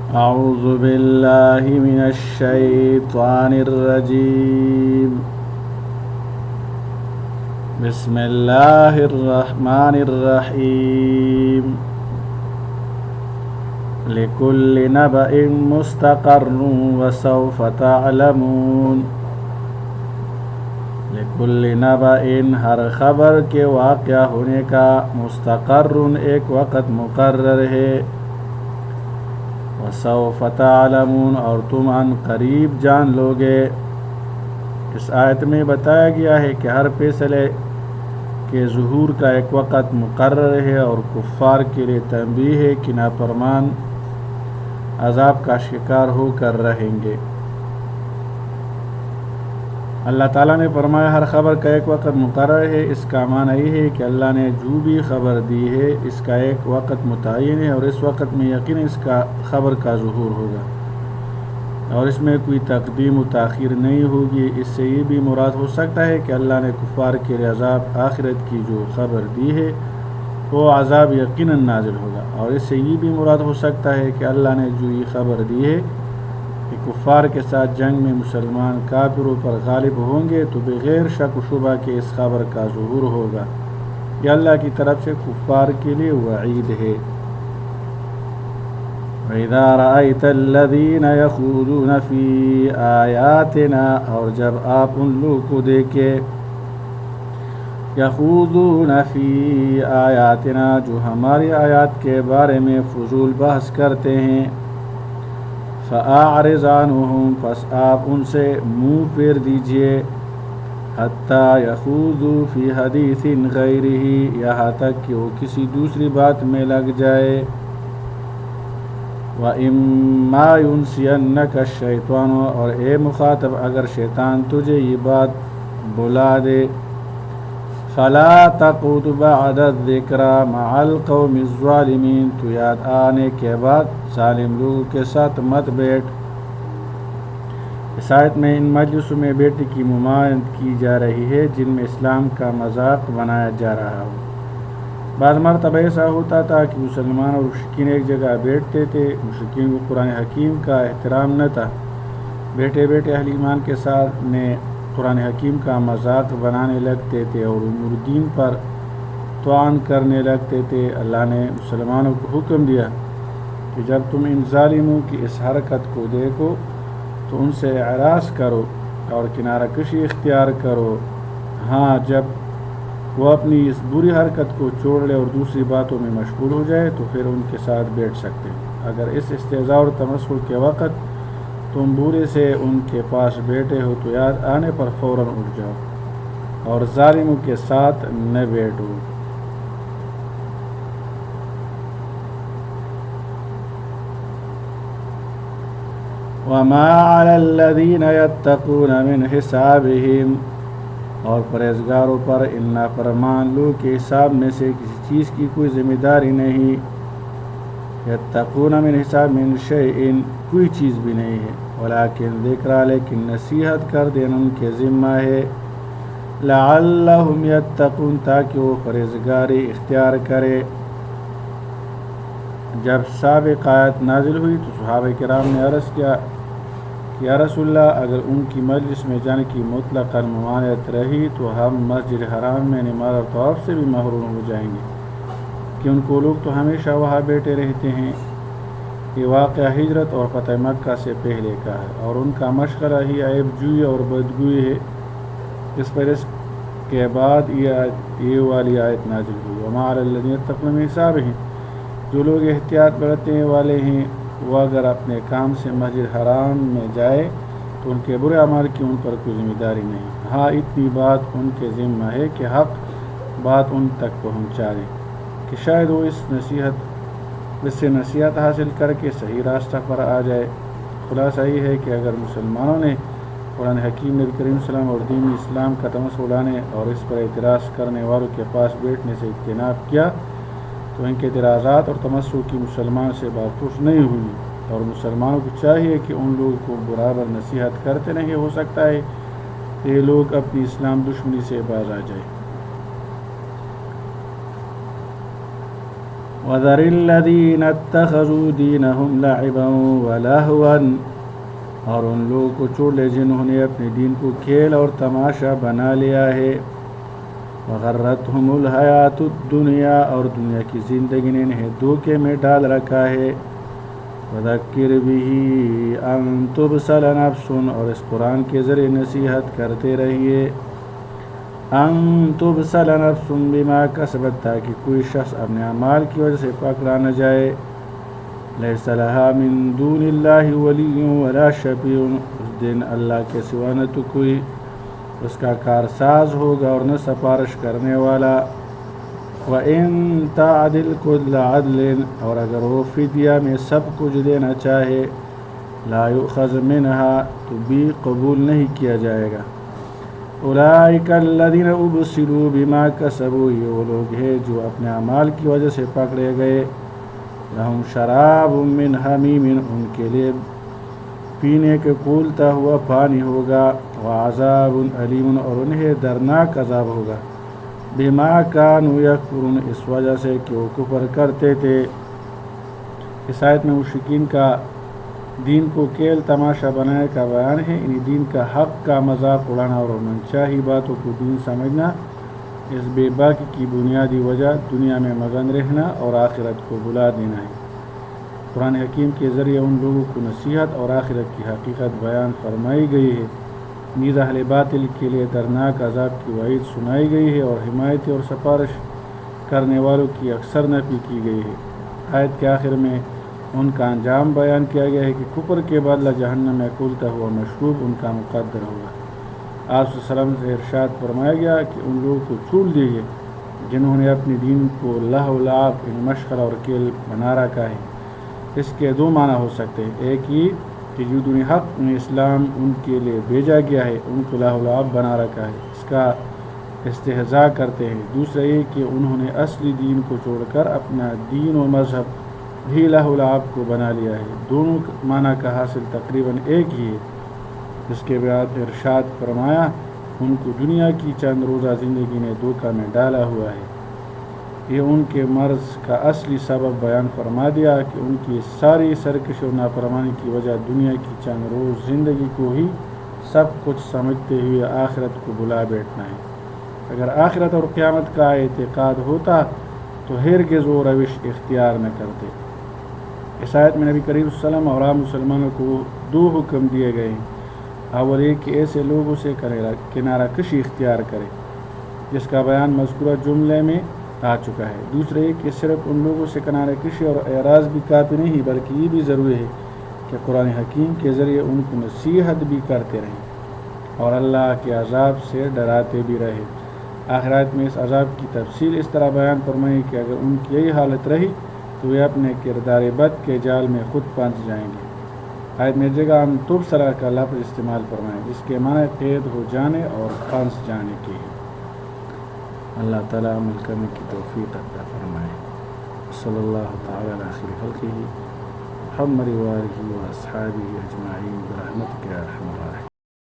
أعوذ بالله من الشيطان الرجيم. بسم الله الرحمن الرحيم. لكل نبأ مستقر وسوف تعلمون. لكل نبأ ہر خبر کے واقع ہونے کا مستقر ایک وقت مقرر ہے. وسوف تعلمون اور تم عن قریب جان لوگے. اس آیت میں بتایا گیا ہے کہ ہر فیصلے کے ظہور کا ایک وقت مقرر ہے اور کفار کے لیے تنبیہ ہے کہ نافرمان عذاب کا شکار ہو کر رہیں گے. اللہ تعالیٰ نے فرمایا ہر خبر کا ایک وقت مقرر ہے. اس کا معنی یہ ہے کہ اللہ نے جو بھی خبر دی ہے اس کا ایک وقت متعین ہے اور اس وقت میں یقیناً اس کا خبر کا ظہور ہوگا اور اس میں کوئی تقدیم و تاخیر نہیں ہوگی. اس سے یہ بھی مراد ہو سکتا ہے کہ اللہ نے کفار کے لیے عذاب آخرت کی جو خبر دی ہے وہ عذاب یقیناً نازل ہوگا. اور اس سے یہ بھی مراد ہو سکتا ہے کہ اللہ نے جو یہ خبر دی ہے کہ کفار کے ساتھ جنگ میں مسلمان کافروں پر غالب ہوں گے تو بغیر شک و شبہ کے اس خبر کا ظہور ہوگا. یہ اللہ کی طرف سے کفار کے لیے وعید ہے. وَإِذَا رَأَيْتَ الَّذِينَ يَخُوضُونَ فِي آيَاتِنَا اور جب آپ ان لوگوں کو دیکھے یخوضون فی آیاتنا جو ہماری آیات کے بارے میں فضول بحث کرتے ہیں فَأَعْرِضْ عَنْهُمْ پس آپ ان سے منہ پھیر دیجئے حَتَّى يَخُوضُوا فِي حَدِيثٍ غَيْرِهِ یہاں تک کہ وہ کسی دوسری بات میں لگ جائے. وَإِمَّا يُنْسِيَنَّكَ الشَّيْطَانُ اور اے مخاطب اگر شیطان تجھے یہ بات بلا دے فَلَا تَقْعُدْ بَعْدَ الذِّكْرَى مَعَ الْقَوْمِ الظَّالِمِينَ تو یاد آنے کے بعد ظالم لوگوں کے ساتھ مت بیٹھ. اس آیت میں ان مجلسوں میں بیٹھنے کی ممانعت کی جا رہی ہے جن میں اسلام کا مذاق بنایا جا رہا ہو. بعض مرتبہ ایسا ہوتا تھا کہ مسلمان اور مشرکین ایک جگہ بیٹھتے تھے. مشرکین کو قرآن حکیم کا احترام نہ تھا. بیٹھے بیٹھے اہل ایمان کے ساتھ میں قرآن حکیم کا مذاق بنانے لگتے تھے اور امور دین پر طعن کرنے لگتے تھے. اللہ نے مسلمانوں کو حکم دیا کہ جب تم ان ظالموں کی اس حرکت کو دیکھو تو ان سے اعراض کرو اور کنارہ کشی اختیار کرو. ہاں جب وہ اپنی اس بری حرکت کو چھوڑ لے اور دوسری باتوں میں مشغول ہو جائے تو پھر ان کے ساتھ بیٹھ سکتے ہیں. اگر اس استہزاء اور تمسخر کے وقت تم بورے سے ان کے پاس بیٹھے ہو تو یاد آنے پر فوراً اٹھ جاؤ اور ظالموں کے ساتھ نہ بیٹھو. وَمَا عَلَى الَّذِينَ يَتَّقُونَ مِنْ حِسَابِهِمْ اور پرہیزگاروں پر ان نافرمان لوگوں کے حساب میں سے کسی چیز کی کوئی ذمہ داری نہیں. یتقون من حساب من شیء کوئی چیز بھی نہیں ہے. ولیکن ذکرہ لیکن نصیحت کر دینا ان کے ذمہ ہے. لعلہم یتقون تاکہ وہ پرہیزگاری اختیار کرے. جب سابق آیت نازل ہوئی تو صحابہ کرام نے عرض کیا کہ یا رسول اللہ اگر ان کی مجلس میں جانے کی مطلقاً ممانعت رہی تو ہم مسجد حرام میں نماز اور طواف سے بھی محروم ہو جائیں گے کہ ان کو لوگ تو ہمیشہ وہاں بیٹھے رہتے ہیں. یہ واقعہ ہجرت اور فتح مکہ سے پہلے کا ہے اور ان کا مشغلہ ہی عیب جوئی اور بدگوئی ہے. اس پر اس کے بعد یہ والی آیت نازل ہوئی. وما علی الذین یتقون من حسابہم جو لوگ احتیاط برتنے والے ہیں وہ اگر اپنے کام سے مسجد حرام میں جائے تو ان کے برے اعمال کی ان پر کوئی ذمہ داری نہیں. ہاں اتنی بات ان کے ذمہ ہے کہ حق بات ان تک پہنچا دیں کہ شاید وہ اس سے نصیحت حاصل کر کے صحیح راستہ پر آ جائے. خلاصہ یہ ہے کہ اگر مسلمانوں نے قرآن حکیم نبی کریم صلی اللہ علیہ وسلم اور دین اسلام کا تمسخر اڑانے اور اس پر اعتراض کرنے والوں کے پاس بیٹھنے سے اجتناب کیا تو ان کے اعتراضات اور تمسخر کی مسلمان سے باتوش نہیں ہوئی. اور مسلمانوں کو چاہیے کہ ان لوگوں کو برابر نصیحت کرتے نہیں. ہو سکتا ہے یہ لوگ اپنی اسلام دشمنی سے باز آ جائے. وَذَرِ الَّذِينَ اتَّخَذُوا دِينَهُمْ لَعِبًا وَلَهْوًا، اور ان لوگوں کو چھوڑ لے جنہوں نے اپنے دین کو کھیل اور تماشا بنا لیا ہے۔ وَغَرَّتْهُمُ الْحَيَاةُ الدُّنْيَا، اور دنیا کی زندگی نے انہیں دھوکے میں ڈال رکھا ہے۔ وَذَكِّرْ بِهِ أَن تُبْصَلَ نَفْسٌ، اور اس قرآن کے ذریعے نصیحت کرتے رہیے۔ ان تبصل نفس بما کسبت، تاکہ کوئی شخص اپنے اعمال کی وجہ سے پکڑا نہ جائے۔ لیس لها من دون اللہ ولی ولا شفیع، اس دن اللہ کے سوا نہ تو کوئی اس کا کارساز ہوگا اور نہ سفارش کرنے والا۔ وَإِن تَعْدِلْ كُلَّ عَدْلٍ، اور اگر وہ فدیہ میں سب کچھ دینا چاہے، لا يؤخذ منها، تو بھی قبول نہیں کیا جائے گا۔ اولئک الذین ابسلوا بما کسبوا، یہ وہ لوگ ہیں جو اپنے اعمال کی وجہ سے پکڑے گئے۔ لہم شراب من حمیم، ان کے لیے پینے کے کھولتا ہوا پانی ہوگا۔ وعذاب علیم، اور انہیں دردناک عذاب ہوگا۔ بما کانوا یکفرون، اس وجہ سے کہ وہ کفر کرتے تھے۔ اس آیت میں مشرکین کا دین کو کھیل تماشا بنانے کا بیان ہے، یعنی دین کا حق کا مذاق اڑانا اور منچاہی باتوں کو دین سمجھنا۔ اس بے باکی کی بنیادی وجہ دنیا میں مگن رہنا اور آخرت کو بھلا دینا ہے۔ قرآن حکیم کے ذریعے ان لوگوں کو نصیحت اور آخرت کی حقیقت بیان فرمائی گئی ہے۔ نیز اہل باطل کے لیے دردناک عذاب کی وعید سنائی گئی ہے، اور حمایت اور سفارش کرنے والوں کی اکثر نفی کی گئی ہے۔ آیت کے آخر میں ان کا انجام بیان کیا گیا ہے کہ کفر کے بدلہ جہنم میں کھولتا ہوا مشروب ان کا مقدر ہوگا۔ آپ صلی اللہ علیہ وسلم سے ارشاد فرمایا گیا کہ ان لوگوں کو چھوڑ دیجیے جنہوں نے اپنے دین کو لہو و لعب، مشغلہ اور کھیل بنا رکھا ہے۔ اس کے دو معنی ہو سکتے ہیں، ایک یہ کہ جو دین حق میں اسلام ان کے لیے بھیجا گیا ہے ان کو لہو و لعب بنا رکھا ہے، اس کا استہزاء کرتے ہیں۔ دوسرا یہ کہ انہوں نے اصلی دین کو چھوڑ کر اپنا دین و مذہب بھی لہو و لعب کو بنا لیا ہے۔ دونوں معنی کا حاصل تقریباً ایک ہی ہے۔ اس کے بعد ارشاد فرمایا ان کو دنیا کی چند روزہ زندگی نے دھوکہ میں ڈالا ہوا ہے۔ یہ ان کے مرض کا اصلی سبب بیان فرما دیا کہ ان کی ساری سرکش و نافرمانی کی وجہ دنیا کی چند روز زندگی کو ہی سب کچھ سمجھتے ہوئے آخرت کو بھلا بیٹھنا ہے۔ اگر آخرت اور قیامت کا اعتقاد ہوتا تو ہرگز وہ روش اختیار نہ کرتے۔ اس آیت میں نبی کریم صلی اللہ علیہ وسلم اور عام مسلمانوں کو دو حکم دیے گئے ہیں۔ اول ایک کہ ایسے لوگوں سے کنارہ کشی اختیار کرے جس کا بیان مذکورہ جملے میں آ چکا ہے۔ دوسرے ایک کہ صرف ان لوگوں سے کنارہ کشی اور اعراض بھی کافی نہیں، بلکہ یہ بھی ضروری ہے کہ قرآن حکیم کے ذریعے ان کو نصیحت بھی کرتے رہیں اور اللہ کے عذاب سے ڈراتے بھی رہے۔ آخرات میں اس عذاب کی تفصیل اس طرح بیان فرمائی کہ اگر ان کی یہی حالت رہی تو وہ اپنے کردار بد کے جال میں خود پھنس جائیں گے۔ آیت میں جگہ ہم تبصرہ کا لفظ استعمال فرمائیں جس کے معنی قید ہو جانے اور پھنس جانے کے ہیں۔ اللہ تعالیٰ عمل کرنے کی توفیق عطا فرمائے۔ صلی اللہ تعالیٰ علی خیر خلقہ محمد و آلہ و اصحابہ اجمعین برحمتک یا ارحم الراحمین۔